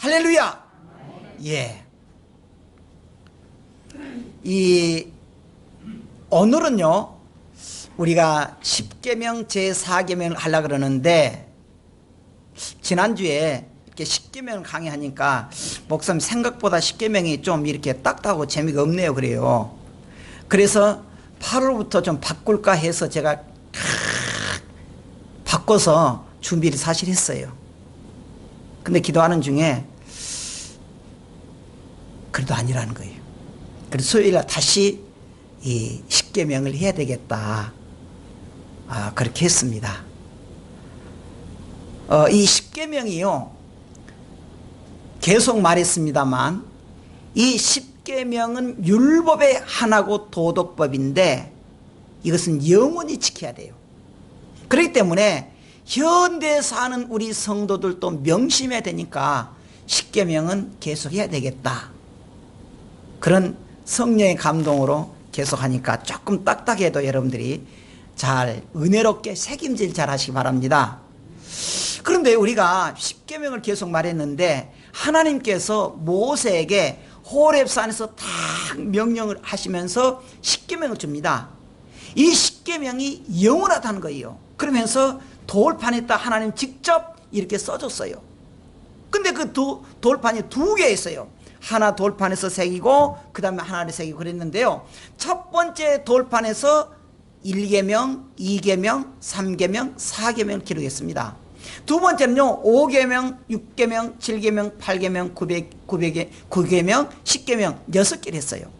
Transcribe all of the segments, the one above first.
할렐루야. 예. 오늘은요, 우리가 10계명 제4계명을 하려고 그러는데, 지난주에 이렇게 10계명 강의하니까 목사님 생각보다 10계명이 좀 이렇게 딱딱하고 재미가 없네요. 그래요. 그래서 8월부터 좀 바꿀까 해서 제가 바꿔서 준비를 사실 했어요. 근데 기도하는 중에 그래도 아니라는 거예요. 그래서 수요일날 다시 이 10계명을 해야 되겠다. 그렇게 했습니다. 이 10계명이요, 계속 말했습니다만 이 10계명은 율법의 하나고 도덕법인데 이것은 영원히 지켜야 돼요. 그렇기 때문에 현대에 사는 우리 성도들도 명심해야 되니까 10계명은 계속 해야 되겠다. 그런 성령의 감동으로 계속하니까 조금 딱딱해도 여러분들이 잘 은혜롭게 책임질 잘 하시기 바랍니다. 그런데 우리가 10계명을 계속 말했는데 하나님께서 모세에게 호렙산에서 딱 명령을 하시면서 10계명을 줍니다. 이 10계명이 영원하다는 거예요. 그러면서 돌판에다 하나님 직접 이렇게 써줬어요. 근데 그 돌판이 두 개 있어요. 하나 돌판에서 새기고 그 다음에 하나를 새기고 그랬는데요, 첫 번째 돌판에서 1계명, 2계명, 3계명, 4계명을 기록했습니다. 두 번째는요, 5계명, 6계명, 7계명, 8계명, 9계명, 10계명 6개를 했어요.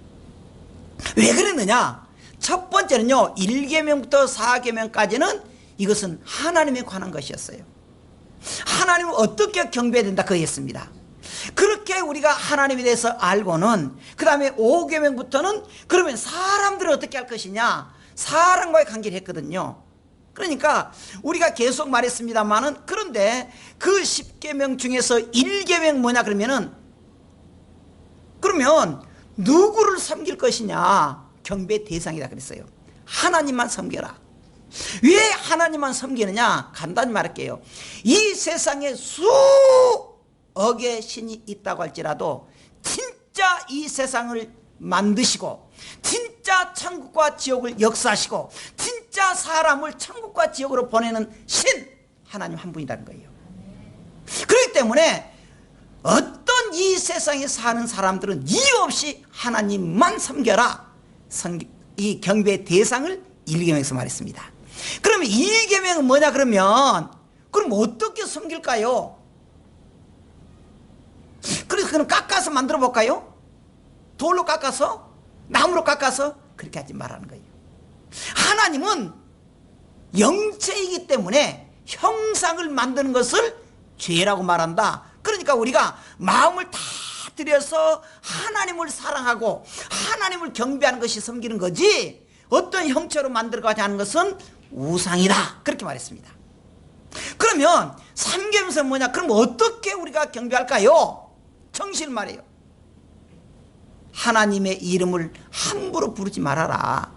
왜 그랬느냐? 첫 번째는요, 1계명부터 4계명까지는 이것은 하나님에 관한 것이었어요. 하나님을 어떻게 경배해야 된다 그 했습니다. 그렇게 우리가 하나님에 대해서 알고는 그 다음에 5계명부터는 그러면 사람들을 어떻게 할 것이냐, 사람과의 관계를 했거든요. 그러니까 우리가 계속 말했습니다만은, 그런데 그 10계명 중에서 1계명 뭐냐 그러면 누구를 섬길 것이냐, 경배 대상이다 그랬어요. 하나님만 섬겨라. 왜 하나님만 섬기느냐? 간단히 말할게요. 이 세상에 수억의 신이 있다고 할지라도 진짜 이 세상을 만드시고 진짜 천국과 지옥을 역사하시고 진짜 사람을 천국과 지옥으로 보내는 신 하나님 한 분이라는 거예요. 그렇기 때문에 어떤 이 세상에 사는 사람들은 이유 없이 하나님만 섬겨라, 이 경배의 대상을 1계명에서 말했습니다. 그러면 2계명은 뭐냐 그러면, 그럼 어떻게 섬길까요? 그래서 그럼 깎아서 만들어 볼까요? 돌로 깎아서? 나무로 깎아서? 그렇게 하지 말라는 거예요. 하나님은 영체이기 때문에 형상을 만드는 것을 죄라고 말한다. 그러니까 우리가 마음을 다 들여서 하나님을 사랑하고 하나님을 경배하는 것이 섬기는 거지, 어떤 형체로 만들어가지 하는 것은 우상이다, 그렇게 말했습니다. 그러면 3계명은 뭐냐? 그럼 어떻게 우리가 경배할까요? 정신 말이에요. 하나님의 이름을 함부로 부르지 말아라.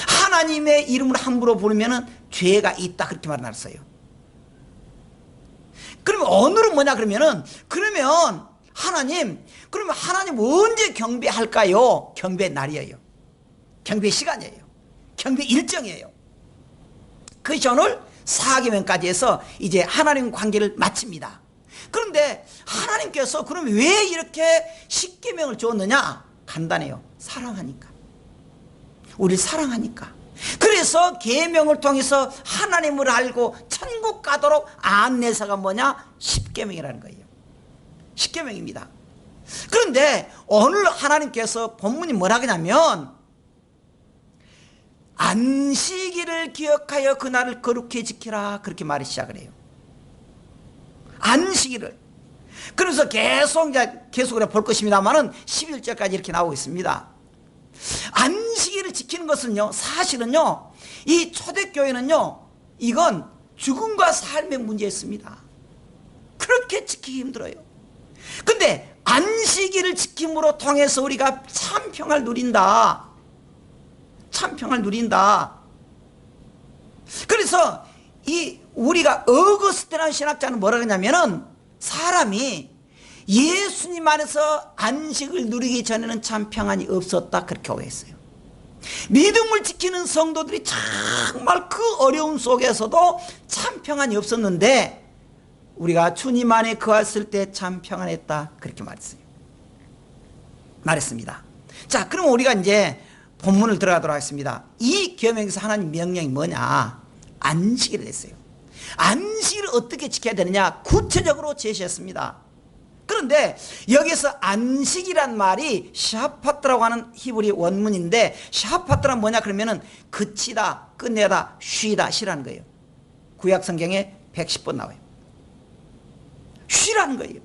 하나님의 이름을 함부로 부르면 죄가 있다, 그렇게 말했어요. 그러면 오늘은 뭐냐 그러면 하나님 언제 경배할까요? 경배 날이에요. 경배 시간이에요. 경배 일정이에요. 그것이 오늘 4계명까지 해서 이제 하나님 관계를 마칩니다. 그런데 하나님께서 그럼 왜 이렇게 10계명을 줬느냐? 간단해요. 사랑하니까. 우리를 사랑하니까. 그래서 계명을 통해서 하나님을 알고 천국 가도록 안내사가 뭐냐? 10계명이라는 거예요. 10계명입니다. 그런데 오늘 하나님께서 본문이 뭐라 그러냐면, 안식일을 기억하여 그날을 거룩히 지키라, 그렇게 말이 시작을 해요. 안식일을. 그래서 계속 볼 것입니다만은 11절까지 이렇게 나오고 있습니다. 안식일을 지키는 것은요, 사실은요, 이 초대교회는요, 이건 죽음과 삶의 문제였습니다. 그렇게 지키기 힘들어요. 근데 안식일을 지킴으로 통해서 우리가 참 평화를 누린다. 참 평화를 누린다. 그래서 우리가 어거스티나는 신학자는 뭐라 그러냐면은, 사람이 예수님 안에서 안식을 누리기 전에는 참 평안이 없었다, 그렇게 오해했어요. 믿음을 지키는 성도들이 정말 그 어려움 속에서도 참 평안이 없었는데 우리가 주님 안에 거했을 때 참 평안했다, 그렇게 말했습니다. 자, 그럼 우리가 이제 본문을 들어가도록 하겠습니다. 이 계명에서 하나님 명령이 뭐냐? 안식일을 했어요. 안식일을 어떻게 지켜야 되느냐 구체적으로 제시했습니다. 그런데 여기서 안식이란 말이 샤파트라고 하는 히브리 원문인데, 샤파트란 뭐냐 그러면은 그치다, 끝내다, 쉬다, 쉬라는 거예요. 구약 성경에 110번 나와요. 쉬라는 거예요.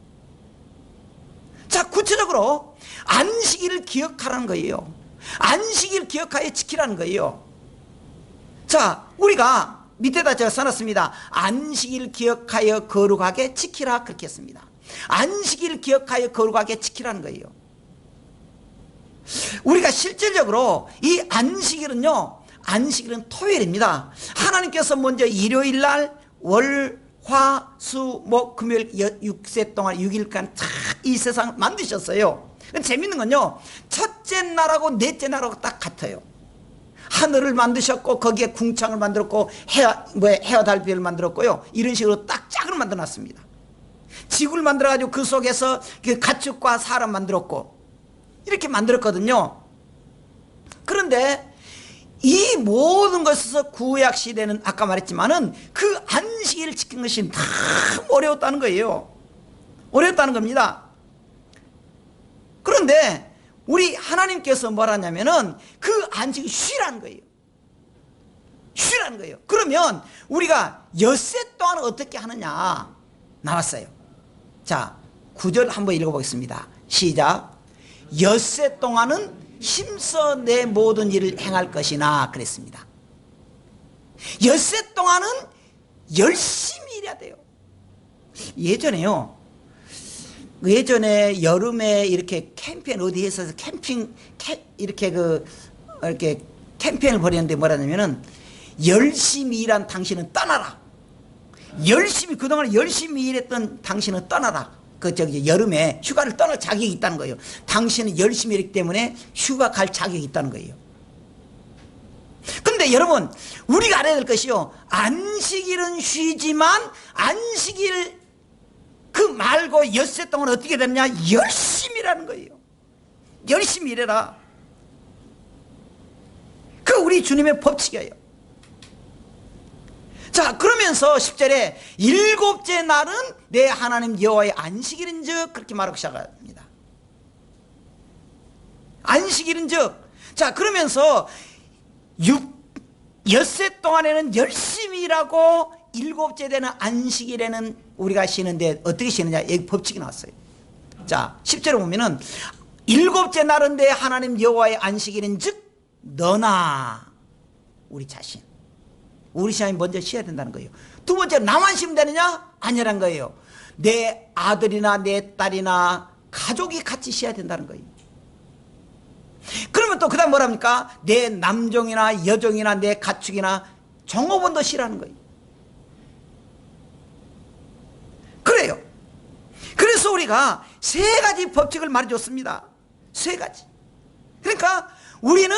자, 구체적으로 안식일을 기억하라는 거예요. 안식일을 기억하여 지키라는 거예요. 자, 우리가 밑에다 제가 써놨습니다. 안식일 기억하여 거룩하게 지키라, 그렇게 했습니다. 안식일을 기억하여 거룩하게 지키라는 거예요. 우리가 실질적으로 이 안식일은요, 안식일은 토요일입니다. 하나님께서 먼저 일요일날 월, 화, 수, 목, 금요일 6세 동안 6일간 다 이 세상을 만드셨어요. 재밌는 건요, 첫째 날하고 넷째 날하고 딱 같아요. 하늘을 만드셨고 거기에 궁창을 만들었고 해와 달별을 만들었고요. 이런 식으로 딱 짝을 만들어놨습니다. 지구를 만들어가지고 그 속에서 그 가축과 사람 만들었고 이렇게 만들었거든요. 그런데 이 모든 것에서 구약 시대는 아까 말했지만은 그 안식일을 지킨 것이 너무 어려웠다는 거예요. 어려웠다는 겁니다. 그런데 우리 하나님께서 뭘 하냐면은 그 안식일 쉬라는 거예요. 쉬라는 거예요. 그러면 우리가 엿새 동안 어떻게 하느냐 나왔어요. 자, 9절 한번 읽어보겠습니다. 시작. 엿새 동안은 힘써 내 모든 일을 행할 것이나 그랬습니다. 엿새 동안은 열심히 일해야 돼요. 예전에 여름에 이렇게 캠페인 어디에서 이렇게 이렇게 캠페인을 벌였는데 뭐라냐면은 열심히 일한 당신은 떠나라. 그동안 열심히 일했던 당신은 떠나라. 여름에 휴가를 떠날 자격이 있다는 거예요. 당신은 열심히 일했기 때문에 휴가 갈 자격이 있다는 거예요. 근데 여러분, 우리가 알아야 될 것이요, 안식일은 쉬지만 안식일 그 말고 엿새 동안 어떻게 되느냐? 열심히 일하는 거예요. 열심히 일해라. 그 우리 주님의 법칙이에요. 자, 그러면서 10절에 일곱째 날은 내 하나님 여호와의 안식일인즉 그렇게 말하고 시작합니다. 안식일인즉. 자, 그러면서 엿새 동안에는 열심히 일하고 일곱째 되는 안식일에는 우리가 쉬는데 어떻게 쉬느냐, 여기 법칙이 나왔어요. 자, 10절에 보면은 일곱째 날은 내 하나님 여호와의 안식일인즉 너나 우리 자신이 먼저 쉬어야 된다는 거예요. 두 번째, 나만 쉬면 되느냐? 아니라는 거예요. 내 아들이나 내 딸이나 가족이 같이 쉬어야 된다는 거예요. 그러면 또 그 다음 뭐랍니까? 내 남종이나 여종이나 내 가축이나 종업원도 쉬라는 거예요. 그래요. 그래서 우리가 세 가지 법칙을 말해줬습니다. 세 가지. 그러니까 우리는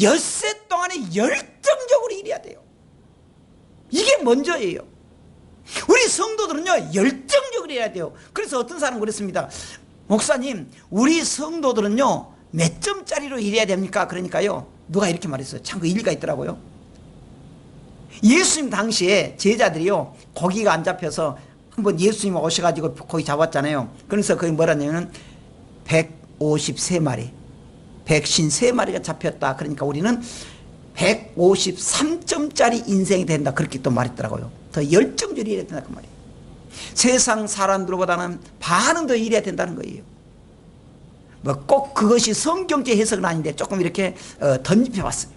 엿새 동안에 열정적으로 일해야 돼요. 이게 먼저예요. 우리 성도들은요, 열정적으로 해야 돼요. 그래서 어떤 사람은 그랬습니다. 목사님, 우리 성도들은요, 몇 점짜리로 일해야 됩니까? 그러니까요, 누가 이렇게 말했어요. 참 그 일리가 있더라고요. 예수님 당시에 제자들이요, 고기가 안 잡혀서 한번 예수님 오셔가지고 고기 잡았잖아요. 그래서 거기 뭐라냐면 153마리, 153마리가 잡혔다. 그러니까 우리는 153점짜리 인생이 된다, 그렇게 또 말했더라고요. 더 열정적으로 일해야 된다, 그 말이에요. 세상 사람들보다는 반은 더 일해야 된다는 거예요. 뭐 꼭 그것이 성경적 해석은 아닌데 조금 이렇게 던집해봤어요.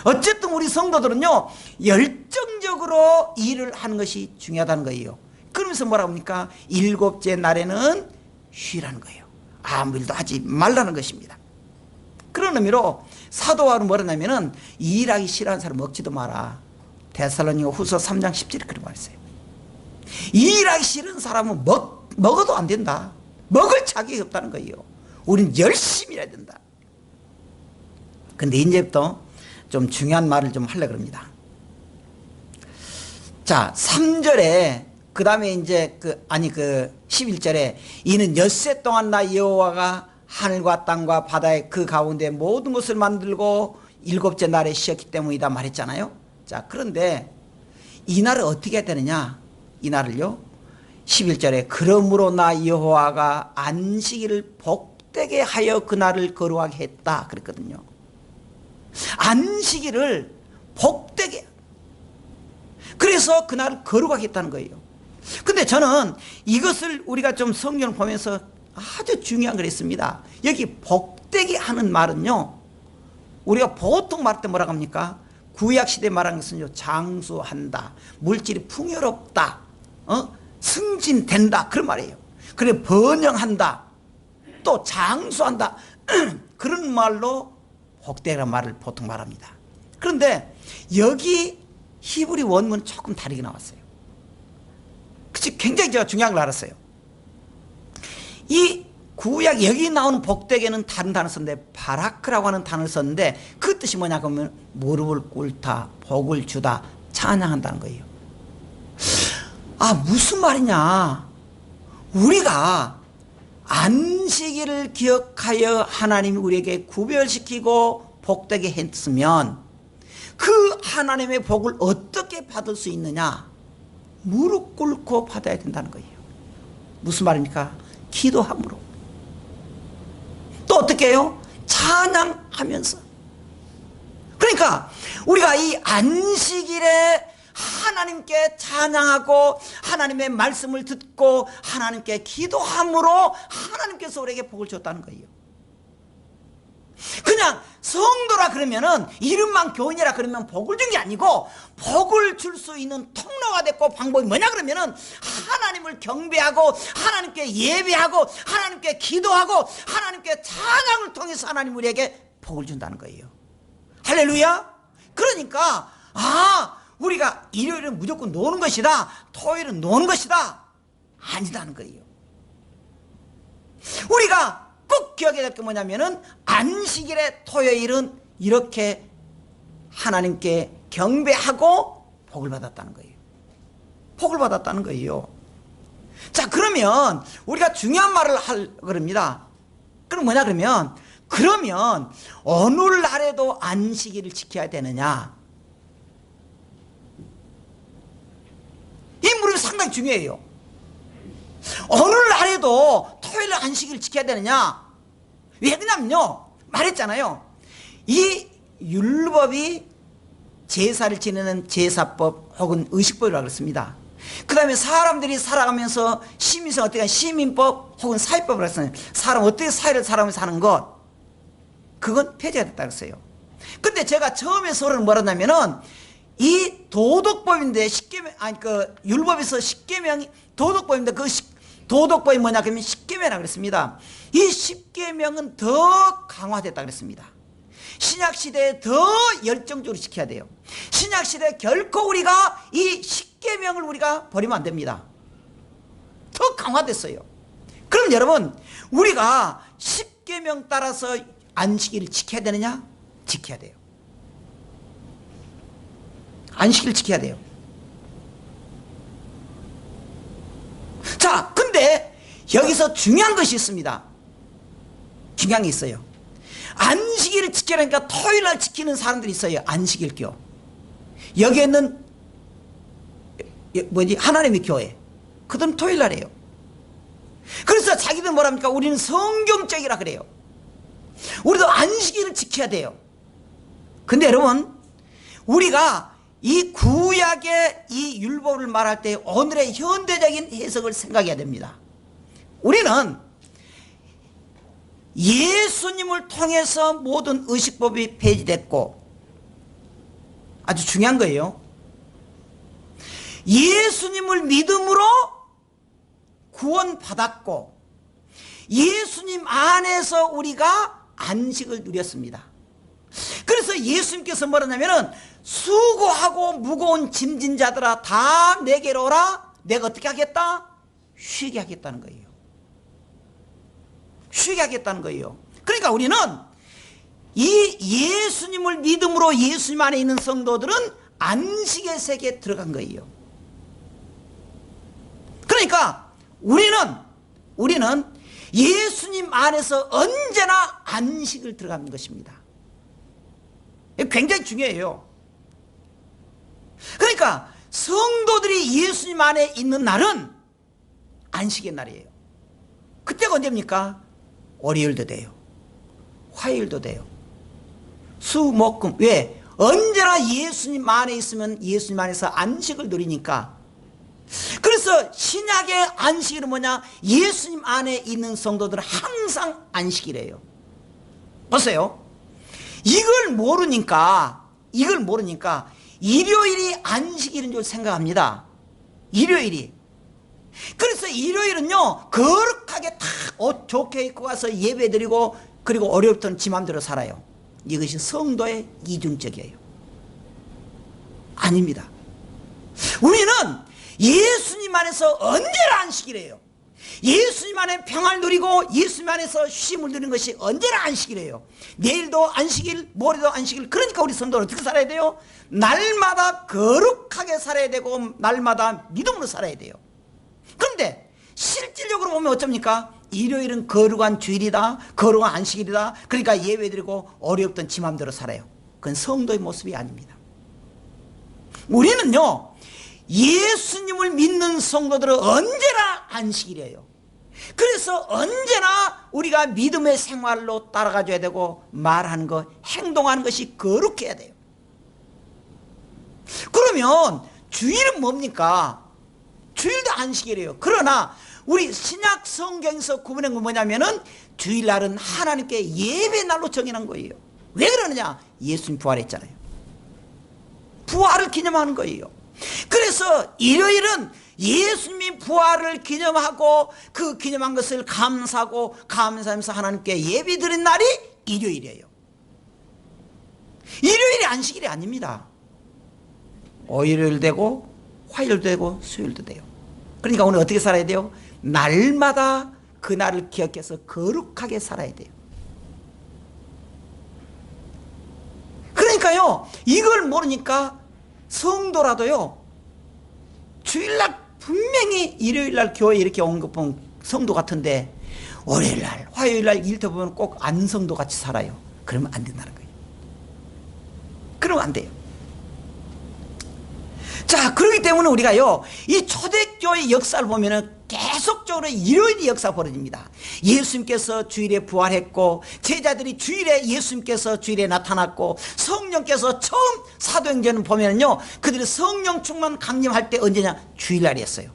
어쨌든 우리 성도들은요, 열정적으로 일을 하는 것이 중요하다는 거예요. 그러면서 뭐라고 합니까? 일곱째 날에는 쉬라는 거예요. 아무 일도 하지 말라는 것입니다. 그런 의미로 사도 바울은 뭐라냐면은 일하기 싫어하는 사람 먹지도 마라. 데살로니가 후서 3장 10절에 그렇게 말했어요. 일하기 싫은 사람은 먹어도 안 된다. 먹을 자격이 없다는 거예요. 우린 열심히 해야 된다. 근데 이제부터 좀 중요한 말을 좀 하려고 합니다. 자, 3절에 그 다음에 이제 11절에 이는 엿새 동안 나 여호와가 하늘과 땅과 바다의 그 가운데 모든 것을 만들고 일곱째 날에 쉬었기 때문이다 말했잖아요. 자, 그런데 이 날을 어떻게 해야 되느냐? 이 날을요, 11절에 그러므로 나 여호와가 안식일을 복되게 하여 그 날을 거룩하게 했다 그랬거든요. 안식일을 복되게, 그래서 그 날을 거룩하게 했다는 거예요. 근데 저는 이것을 우리가 좀 성경을 보면서 아주 중요한 걸 했습니다. 여기 복되게 하는 말은요, 우리가 보통 말할 때 뭐라고 합니까? 구약시대에 말하는 것은요, 장수한다, 물질이 풍요롭다, 승진된다, 그런 말이에요. 그래, 번영한다, 또 장수한다, 그런 말로 복되라는 말을 보통 말합니다. 그런데 여기 히브리 원문은 조금 다르게 나왔어요. 그치, 굉장히 제가 중요한 걸 알았어요. 이 구약 여기 나오는 복되게는 다른 단어 썼는데 바라크라고 하는 단어를 썼는데 그 뜻이 뭐냐 그러면 무릎을 꿇다, 복을 주다, 찬양한다는 거예요. 아, 무슨 말이냐? 우리가 안식일을 기억하여 하나님이 우리에게 구별시키고 복되게 했으면 그 하나님의 복을 어떻게 받을 수 있느냐? 무릎 꿇고 받아야 된다는 거예요. 무슨 말입니까? 기도함으로. 또 어떻게 해요? 찬양하면서. 그러니까 우리가 이 안식일에 하나님께 찬양하고 하나님의 말씀을 듣고 하나님께 기도함으로 하나님께서 우리에게 복을 줬다는 거예요. 그냥 성도라 그러면은 이름만 교인이라 그러면 복을 준 게 아니고 복을 줄 수 있는 통로가 됐고 방법이 뭐냐 그러면은 하나님을 경배하고 하나님께 예배하고 하나님께 기도하고 하나님께 찬양을 통해서 하나님 우리에게 복을 준다는 거예요. 할렐루야. 그러니까 우리가 일요일은 무조건 노는 것이다, 토요일은 노는 것이다, 아니다는 거예요. 우리가 꼭 기억해야 될 게 뭐냐면은 안식일의 토요일은 이렇게 하나님께 경배하고 복을 받았다는 거예요. 복을 받았다는 거예요. 자, 그러면 우리가 중요한 말을 할 겁니다. 그럼 뭐냐 그러면 어느 날에도 안식일을 지켜야 되느냐? 이 물음이 상당히 중요해요. 어느 날에도 토요일 안식일을 지켜야 되느냐? 왜 그러냐면요, 말했잖아요. 이 율법이 제사를 지내는 제사법 혹은 의식법이라고 그랬습니다. 그 다음에 사람들이 살아가면서 시민성 어떻게 하는 시민법 혹은 사회법이라고 했어요. 사람 어떻게 사회를 살아가면서 사는 것, 그건 폐지가 됐다고 했어요. 근데 제가 처음에 서론을 뭐라냐면은 이 도덕법인데 율법에서 십계명이 도덕법인데 그 도덕법이 뭐냐 그러면 십계명이라고 그랬습니다. 이 십계명은 더 강화됐다 그랬습니다. 신약시대에 더 열정적으로 지켜야 돼요. 신약시대에 결코 우리가 이 십계명을 우리가 버리면 안 됩니다. 더 강화됐어요. 그럼 여러분, 우리가 십계명 따라서 안식일을 지켜야 되느냐? 지켜야 돼요. 안식일을 지켜야 돼요. 자, 근데 여기서 중요한 것이 있습니다. 중요한 게 있어요. 안식일을 지키려니까 토요일날 지키는 사람들이 있어요. 안식일교. 여기에는 하나님의 교회. 그들은 토요일날이에요. 그래서 자기들 뭐랍니까? 우리는 성경적이라 그래요. 우리도 안식일을 지켜야 돼요. 근데 여러분, 우리가 이 구약의 이 율법을 말할 때 오늘의 현대적인 해석을 생각해야 됩니다. 우리는 예수님을 통해서 모든 의식법이 폐지됐고, 아주 중요한 거예요. 예수님을 믿음으로 구원받았고 예수님 안에서 우리가 안식을 누렸습니다. 그래서 예수님께서 뭐라냐면은 수고하고 무거운 짐진 자들아 다 내게로 오라. 내가 어떻게 하겠다? 쉬게 하겠다는 거예요. 쉬게 하겠다는 거예요. 그러니까 우리는 이 예수님을 믿음으로 예수님 안에 있는 성도들은 안식의 세계에 들어간 거예요. 그러니까 우리는 예수님 안에서 언제나 안식을 들어가는 것입니다. 굉장히 중요해요. 그러니까 성도들이 예수님 안에 있는 날은 안식의 날이에요. 그때가 언제입니까? 월요일도 돼요. 화요일도 돼요. 수, 목, 금. 왜? 언제나 예수님 안에 있으면 예수님 안에서 안식을 누리니까. 그래서 신약의 안식일은 뭐냐? 예수님 안에 있는 성도들은 항상 안식이래요. 보세요. 이걸 모르니까 일요일이 안식일인 줄 생각합니다. 일요일이. 그래서 일요일은요, 거룩하게 다 옷 좋게 입고 와서 예배 드리고, 그리고 월요일부터는 지 맘대로 살아요. 이것이 성도의 이중적이에요. 아닙니다. 우리는 예수님 안에서 언제나 안식이래요. 예수님 안에 평안을 누리고 예수님 안에서 쉼을 누리는 것이 언제나 안식이래요. 내일도 안식일, 모레도 안식일. 그러니까 우리 성도는 어떻게 살아야 돼요? 날마다 거룩하게 살아야 되고 날마다 믿음으로 살아야 돼요. 그런데 실질적으로 보면 어쩝니까? 일요일은 거룩한 주일이다, 거룩한 안식일이다. 그러니까 예배드리고 어렵던 지 맘대로 살아요. 그건 성도의 모습이 아닙니다. 우리는요, 예수님을 믿는 성도들은 언제나 안식일이에요. 그래서 언제나 우리가 믿음의 생활로 따라가줘야 되고, 말하는 것, 행동하는 것이 거룩해야 돼요. 그러면 주일은 뭡니까? 주일도 안식일이에요. 그러나 우리 신약 성경에서 구분한 건 뭐냐면은 주일날은 하나님께 예배날로 정해놓은 거예요. 왜 그러느냐? 예수님 부활했잖아요. 부활을 기념하는 거예요. 그래서 일요일은 예수님이 부활을 기념하고 그 기념한 것을 감사하고 감사하면서 하나님께 예배 드린 날이 일요일이에요. 일요일이 안식일이 아닙니다. 월요일 되고 화요일도 되고 수요일도 돼요. 그러니까 오늘 어떻게 살아야 돼요? 날마다 그날을 기억해서 거룩하게 살아야 돼요. 그러니까요, 이걸 모르니까 성도라도요, 주일날 분명히 일요일날 교회에 이렇게 온 것 보면 성도 같은데 월요일날 화요일날 일터 보면 꼭 안 성도 같이 살아요. 그러면 안 된다는 거예요. 그러면 안 돼요. 자, 그렇기 때문에 우리가요, 이 초대교회 역사를 보면은 계속적으로 일요일이 역사가 벌어집니다. 예수님께서 주일에 부활했고, 제자들이 주일에 예수님께서 주일에 나타났고, 성령께서 처음 사도행전을 보면은요, 그들이 성령 충만 강림할 때 언제냐? 주일날이었어요.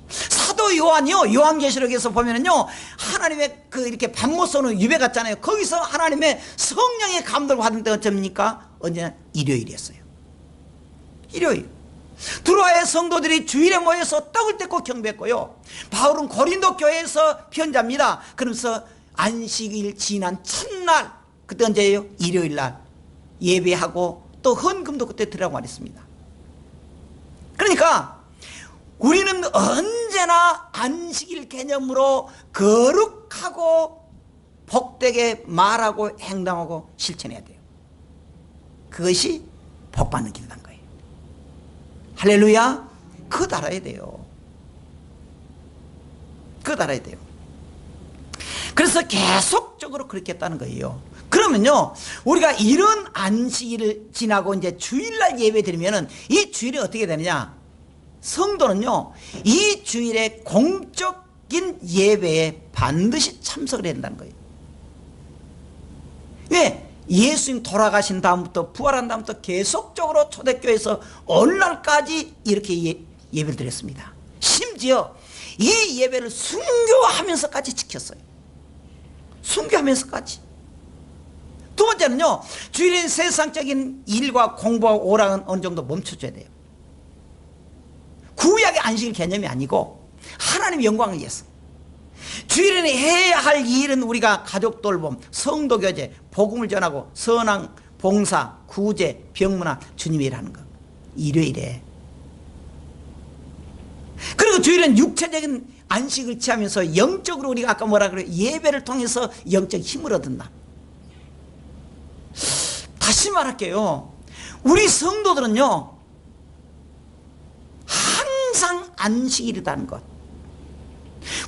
사도 요한이요, 요한계시록에서 보면은요, 하나님의 이렇게 밤못 쏘는 유배 같잖아요. 거기서 하나님의 성령의 감동을 받은 때 어쩝니까? 언제냐? 일요일이었어요. 일요일. 드로아의 성도들이 주일에 모여서 떡을 떼고 경배했고요, 바울은 고린도 교회에서 편지합니다. 그러면서 안식일 지난 첫날, 그때 언제예요? 일요일날 예배하고 또 헌금도 그때 드리라고 말했습니다. 그러니까 우리는 언제나 안식일 개념으로 거룩하고 복되게 말하고 행동하고 실천해야 돼요. 그것이 복받는 길이란 거예요. 할렐루야. 그것 알아야 돼요. 그것 알아야 돼요. 그래서 계속적으로 그렇게 했다는 거예요. 그러면요, 우리가 이런 안식일을 지나고 이제 주일날 예배 드리면은 이 주일이 어떻게 되느냐? 성도는요, 이 주일에 공적인 예배에 반드시 참석을 해야 된다는 거예요. 왜? 예수님 돌아가신 다음부터, 부활한 다음부터 계속적으로 초대교회에서 오늘날까지 이렇게 예배를 드렸습니다. 심지어 이 예배를 순교하면서까지 지켰어요. 순교하면서까지. 두 번째는요, 주일엔 세상적인 일과 공부와 오락은 어느 정도 멈춰줘야 돼요. 구약의 안식일 개념이 아니고 하나님의 영광을 위해서. 주일에는 해야 할 일은 우리가 가족 돌봄, 성도 교제, 복음을 전하고 선왕, 봉사, 구제, 병문안, 주님의 일하는 것. 일요일에. 그리고 주일은 육체적인 안식을 취하면서 영적으로 우리가 아까 뭐라 그래요? 예배를 통해서 영적 힘을 얻는다. 다시 말할게요. 우리 성도들은요, 항상 안식일이라는 것.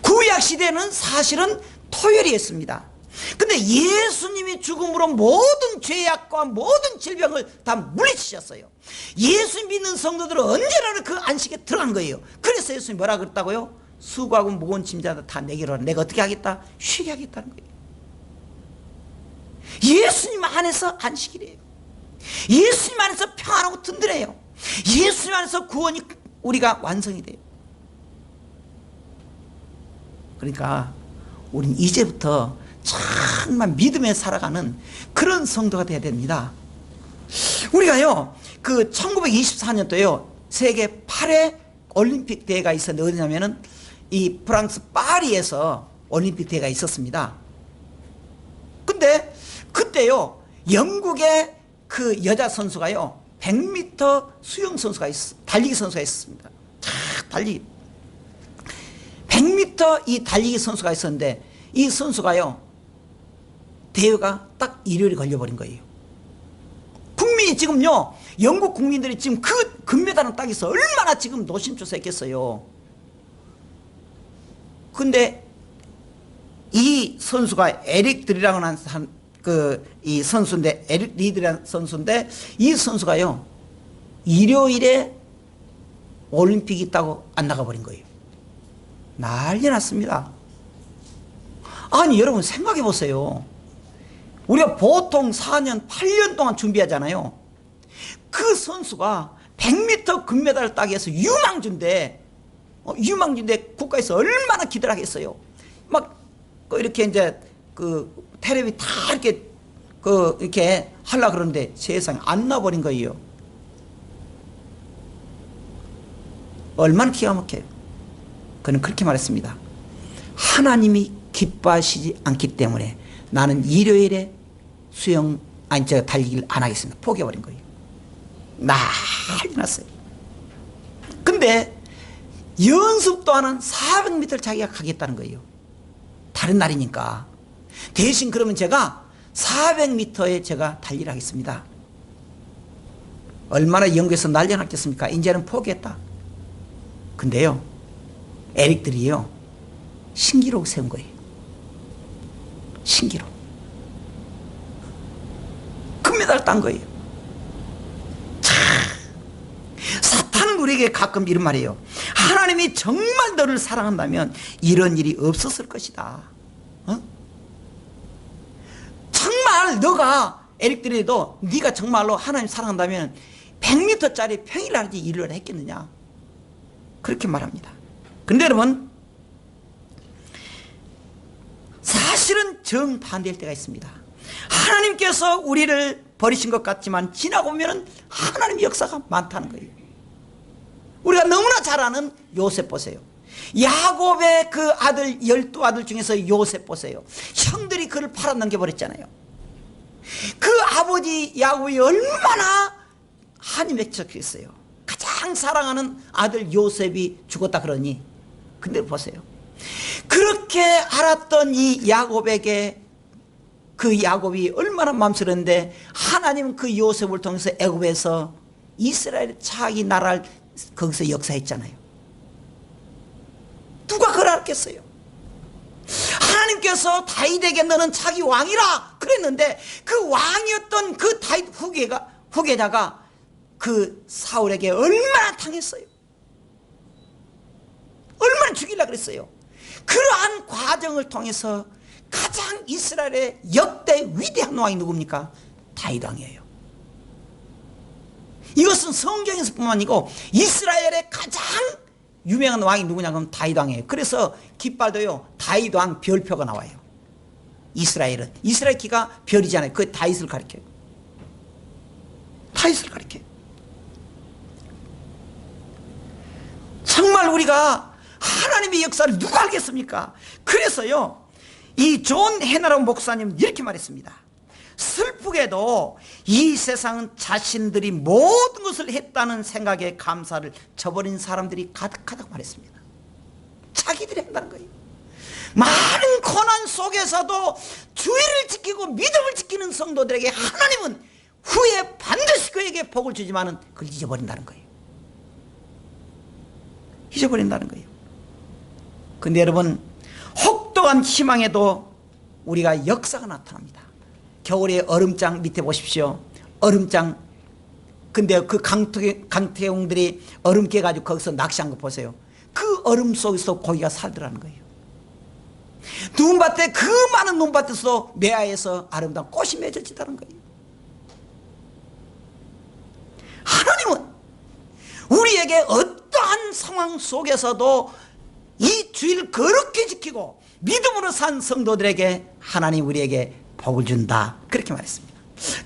구약 시대는 사실은 토요일이었습니다. 근데 예수님이 죽음으로 모든 죄악과 모든 질병을 다 물리치셨어요. 예수 믿는 성도들은 언제나 그 안식에 들어간 거예요. 그래서 예수님이 뭐라 그랬다고요? 수고하고 무거운 짐자들 다 내게로 오라. 내가 어떻게 하겠다? 쉬게 하겠다는 거예요. 예수님 안에서 안식이래요. 예수님 안에서 평안하고 든든해요. 예수님 안에서 구원이 우리가 완성이 돼요. 그러니까 우린 이제부터 정말 믿음에 살아가는 그런 성도가 돼야 됩니다. 우리가요, 그 1924년도에요, 세계 8회 올림픽 대회가 있었는데, 어디냐면은 이 프랑스 파리에서 올림픽 대회가 있었습니다. 근데 그때요, 영국의 그 여자 선수가요, 100m 수영 선수가 달리기 선수가 있었습니다. 달리기 100m 이 달리기 선수가 있었는데, 이 선수가요, 대회가 딱 일요일에 걸려버린 거예요. 국민이 지금요, 영국 국민들이 지금 그 금메달은 따기서 얼마나 지금 노심초사했겠어요. 근데 이 선수가 에릭 드리라고 하는 이 선수인데, 에릭 리드라는 선수인데, 이 선수가요, 일요일에 올림픽이 있다고 안 나가버린 거예요. 난리 났습니다. 아니, 여러분 생각해 보세요. 우리가 보통 4년, 8년 동안 준비하잖아요. 그 선수가 100m 금메달을 따기 위해서 유망주인데, 국가에서 얼마나 기대를 하겠어요. 막, 이렇게 이제, 테레비 다 이렇게 하려고 그러는데 세상에 안 나버린 거예요. 얼마나 기가 막혀요. 그는 그렇게 말했습니다. 하나님이 기뻐하시지 않기 때문에 나는 일요일에 달리기를 안 하겠습니다. 포기해버린 거예요. 난리 났어요. 근데 연습도 안 한 400m를 자기가 가겠다는 거예요. 다른 날이니까. 대신 그러면 제가 400m에 제가 달리를 하겠습니다. 얼마나 영국에서 난리 났겠습니까? 이제는 포기했다. 근데요, 에릭들이요, 신기록 세운 거예요. 신기록. 금메달 딴 거예요. 사탄은 우리에게 가끔 이런 말이에요. 하나님이 정말 너를 사랑한다면 이런 일이 없었을 것이다. 정말 너가 에릭들에도 네가 정말로 하나님 사랑한다면 100m짜리 평일날지 일을 했겠느냐, 그렇게 말합니다. 근데 여러분, 사실은 정반대일 때가 있습니다. 하나님께서 우리를 버리신 것 같지만 지나고 보면 하나님의 역사가 많다는 거예요. 우리가 너무나 잘 아는 요셉 보세요. 야곱의 그 아들 12아들 중에서 요셉 보세요. 형들이 그를 팔아 넘겨버렸잖아요. 그 아버지 야곱이 얼마나 한이 맺혔겠어요. 가장 사랑하는 아들 요셉이 죽었다 그러니. 근데 보세요, 그렇게 알았던 이 야곱에게 그 야곱이 얼마나 맘스러운데 하나님은 그 요셉을 통해서 애굽에서 이스라엘 자기 나라를 거기서 역사했잖아요. 누가 그걸 알았겠어요? 하나님께서 다윗에게 너는 자기 왕이라 그랬는데 그 왕이었던 그 다윗 후계자가 그 사울에게 얼마나 당했어요. 얼마나 죽이려고 그랬어요. 그러한 과정을 통해서 가장 이스라엘의 역대 위대한 왕이 누굽니까? 다윗 왕이에요. 이것은 성경에서 뿐만 아니고 이스라엘의 가장 유명한 왕이 누구냐 그러면 다윗 왕이에요. 그래서 깃발도요, 다윗 왕 별표가 나와요. 이스라엘 기가 별이잖아요. 그게 다윗을 가리켜요. 다윗을 가리켜요. 정말 우리가 하나님의 역사를 누가 알겠습니까? 그래서요, 이 존 해나라운 목사님 이렇게 말했습니다. 슬프게도 이 세상은 자신들이 모든 것을 했다는 생각에 감사를 저버린 사람들이 가득하다고 말했습니다. 자기들이 한다는 거예요. 많은 고난 속에서도 주의를 지키고 믿음을 지키는 성도들에게 하나님은 후에 반드시 그에게 복을 주지만은 그걸 잊어버린다는 거예요. 잊어버린다는 거예요. 근데 여러분, 혹독한 희망에도 우리가 역사가 나타납니다. 겨울에 얼음장 밑에 보십시오. 얼음장. 근데 그 강태용들이 얼음 깨가지고 거기서 낚시한 거 보세요. 그 얼음 속에서 고기가 살더라는 거예요. 눈밭에, 그 많은 눈밭에서 매화에서 아름다운 꽃이 맺어지다는 거예요. 하나님은 우리에게 어떠한 상황 속에서도 이 주의를 거룩히 지키고 믿음으로 산 성도들에게 하나님 우리에게 복을 준다, 그렇게 말했습니다.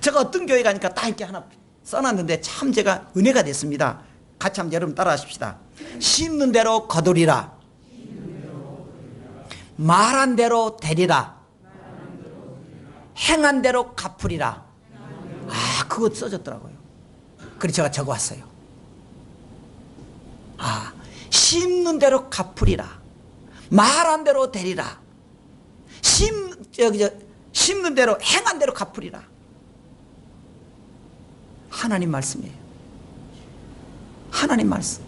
제가 어떤 교회 가니까 딱 이렇게 하나 써놨는데 참 제가 은혜가 됐습니다. 같이 한번 여러분 따라 하십시다. 심는 대로 거두리라, 말한 대로 되리라, 행한 대로 갚으리라. 아, 그거 써졌더라고요. 그래서 제가 적어왔어요. 아, 심는 대로 갚으리라, 말한 대로 되리라, 심는 대로 행한 대로 갚으리라. 하나님 말씀이에요. 하나님 말씀.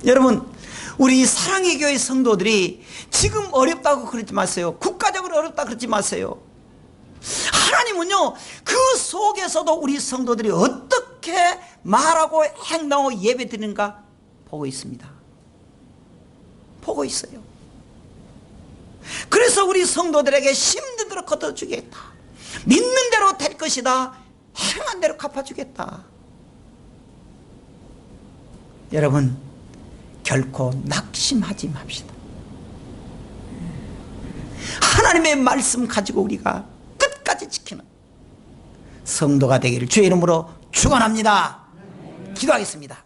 여러분, 우리 사랑의 교회 성도들이 지금 어렵다고 그러지 마세요. 국가적으로 어렵다고 그러지 마세요. 하나님은요, 그 속에서도 우리 성도들이 어떻게 말하고 행동하고 예배 드리는가 보고 있습니다. 보고 있어요. 그래서 우리 성도들에게 심는 대로 거둬주겠다, 믿는 대로 될 것이다, 행한 대로 갚아주겠다. 여러분, 결코 낙심하지 맙시다. 하나님의 말씀 가지고 우리가 끝까지 지키는 성도가 되기를 주의 이름으로 축원합니다. 기도하겠습니다.